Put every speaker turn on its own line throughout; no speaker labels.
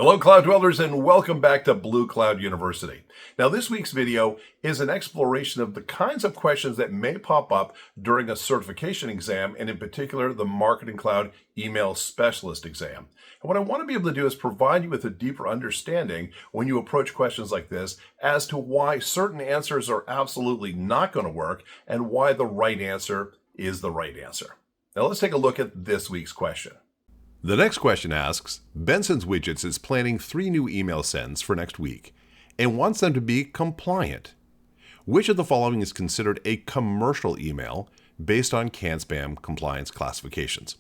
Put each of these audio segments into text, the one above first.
Hello, Cloud Dwellers, and welcome back to Blue Cloud University. Now, this week's video is an exploration of the kinds of questions that may pop up during a certification exam, and in particular, the Marketing Cloud Email Specialist exam. And what I want to be able to do is provide you with a deeper understanding when you approach questions like this as to why certain answers are absolutely not going to work and why the right answer is the right answer. Now, let's take a look at this week's question.
The next question asks, Benson's Widgets is planning 3 new email sends for next week and wants them to be compliant. Which of the following is considered a commercial email based on CAN-SPAM compliance classifications?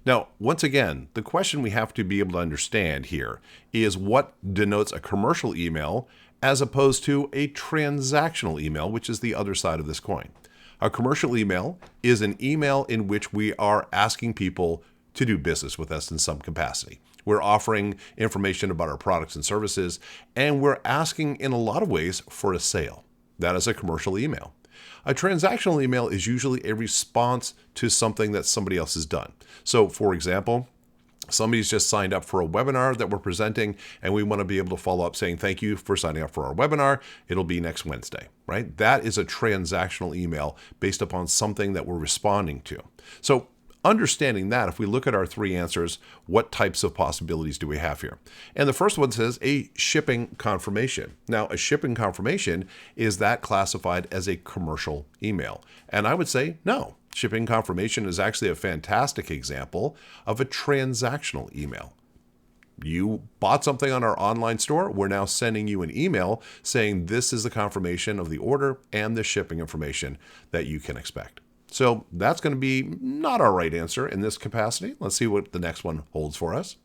Now, once again, the question we have to be able to understand here is what denotes a commercial email as opposed to a transactional email, which is the other side of this coin. A commercial email is an email in which we are asking people to do business with us in some capacity. We're offering information about our products and services, and we're asking in a lot of ways for a sale. That is a commercial email. A transactional email is usually a response to something that somebody else has done. So, for example, somebody's just signed up for a webinar that we're presenting, and we want to be able to follow up saying, thank you for signing up for our webinar. It'll be next Wednesday, right? That is a transactional email based upon something that we're responding to. So, understanding that, if we look at our 3 answers, what types of possibilities do we have here? And the first one says a shipping confirmation. Now, a shipping confirmation, is that classified as a commercial email? And I would say no. Shipping confirmation is actually a fantastic example of a transactional email. You bought something on our online store. We're now sending you an email saying this is the confirmation of the order and the shipping information that you can expect. So that's going to be not our right answer in this capacity. Let's see what the next one holds for us.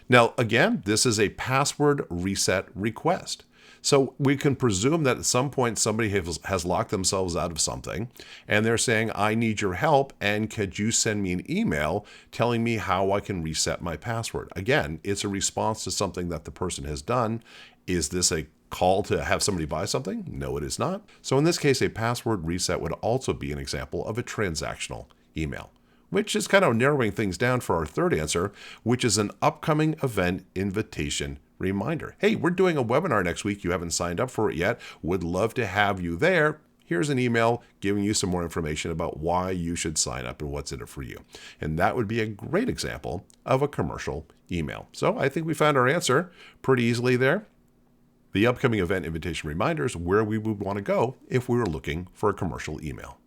Now, again, this is a password reset request. So we can presume that at some point somebody has locked themselves out of something and they're saying, I need your help, and could you send me an email telling me how I can reset my password? Again, it's a response to something that the person has done. Is this a call to have somebody buy something? No, it is not. So in this case, a password reset would also be an example of a transactional email, which is kind of narrowing things down for our third answer, which is an upcoming event invitation reminder. Hey, we're doing a webinar next week. You haven't signed up for it yet. Would love to have you there. Here's an email giving you some more information about why you should sign up and what's in it for you. And that would be a great example of a commercial email. So I think we found our answer pretty easily there. The upcoming event invitation reminder is where we would want to go if we were looking for a commercial email.